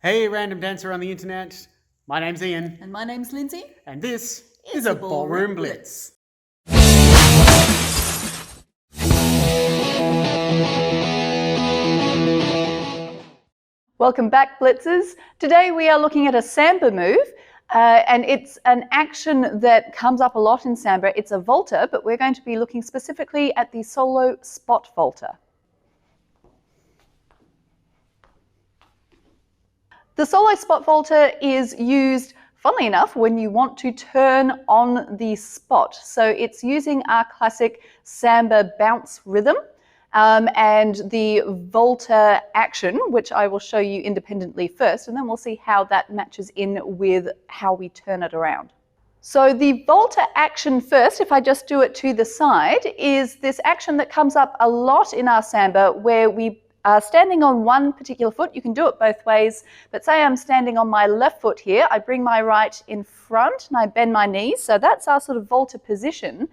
Hey, random dancer on the internet. My name's Ian. And my name's Lindsay. And this is a Ballroom Blitz. Welcome back, Blitzers. Today we are looking at a Samba move, and it's an action that comes up a lot in Samba. It's a Volta, but we're going to be looking specifically at the Solo Spot Volta. The Solo Spot Volta is used, funnily enough, when you want to turn on the spot. So it's using our classic Samba bounce rhythm and the Volta Action, which I will show you independently first, and then we'll see how that matches in with how we turn it around. So the Volta Action first, if I just do it to the side, is this action that comes up a lot in our Samba where we standing on one particular foot. You can do it both ways, but say I'm standing on my left foot here, I bring my right in front and I bend my knees, so that's our sort of Volta position.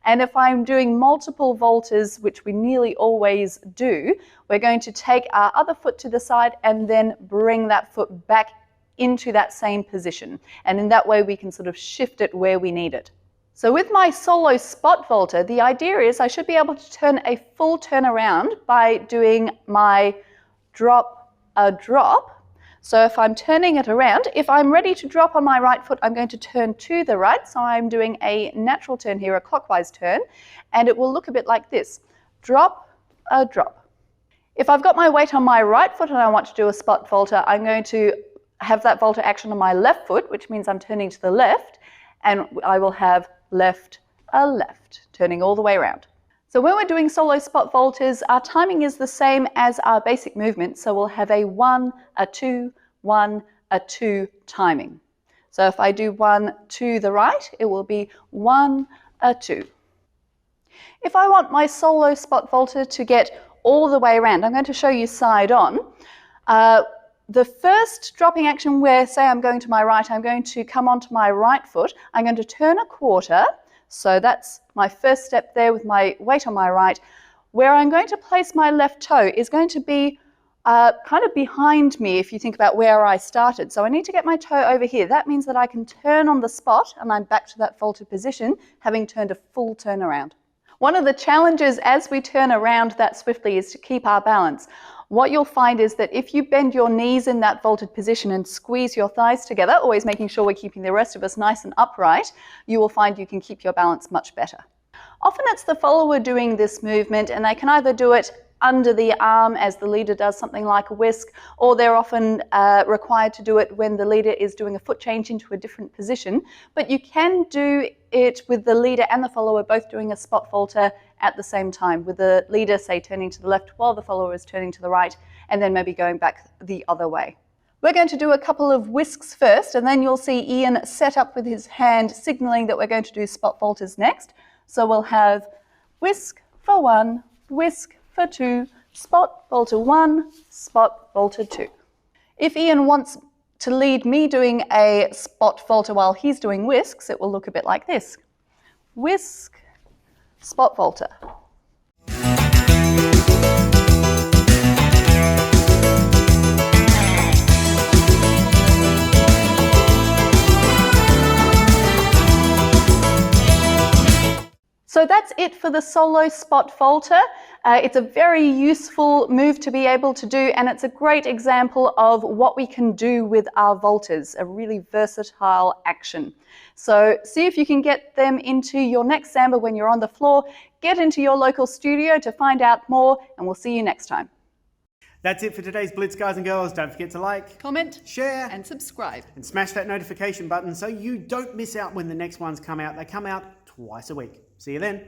And if I'm doing multiple Voltas, which we nearly always do, we're going to take our other foot to the side and then bring that foot back into that same position. And in that way we can sort of shift it where we need it. So with my Solo Spot Volta, the idea is I should be able to turn a full turnaround by doing my drop, a drop. So if I'm turning it around, if I'm ready to drop on my right foot, I'm going to turn to the right. So I'm doing a natural turn here, a clockwise turn, and it will look a bit like this. Drop, a drop. If I've got my weight on my right foot and I want to do a Spot Volta, I'm going to have that Volta action on my left foot, which means I'm turning to the left, and I will have left, a left, turning all the way around. So when we're doing Solo Spot Voltas, our timing is the same as our basic movement. So we'll have a 1, a 2, 1, a 2 timing. So if I do 1 to the right, it will be 1, a 2. If I want my Solo Spot Volta to get all the way around, I'm going to show you side on. The first dropping action where, say I'm going to my right, I'm going to come onto my right foot, I'm going to turn a quarter, so that's my first step there with my weight on my right. Where I'm going to place my left toe is going to be kind of behind me if you think about where I started. So I need to get my toe over here. That means that I can turn on the spot and I'm back to that Volta position, having turned a full turn around. One of the challenges as we turn around that swiftly is to keep our balance. What you'll find is that if you bend your knees in that vaulted position and squeeze your thighs together, always making sure we're keeping the rest of us nice and upright, you will find you can keep your balance much better. Often it's the follower doing this movement, and they can either do it under the arm as the leader does something like a whisk, or they're often required to do it when the leader is doing a foot change into a different position. But you can do it with the leader and the follower both doing a spot volta at the same time, with the leader, say, turning to the left while the follower is turning to the right, and then maybe going back the other way. We're going to do a couple of whisks first, and then you'll see Ian set up with his hand signaling that we're going to do spot voltas next. So we'll have whisk for 1, whisk for 2, spot volta 1, spot volta 2. If Ian wants to lead me doing a spot volta while he's doing whisks, it will look a bit like this. Whisk, spot volta. So that's it for the Solo Spot Volta. It's a very useful move to be able to do, and it's a great example of what we can do with our Voltas, a really versatile action. So see if you can get them into your next Samba when you're on the floor. Get into your local studio to find out more, and we'll see you next time. That's it for today's Blitz, guys and girls. Don't forget to like, comment, share, and subscribe. And smash that notification button so you don't miss out when the next ones come out. They come out twice a week. See you then.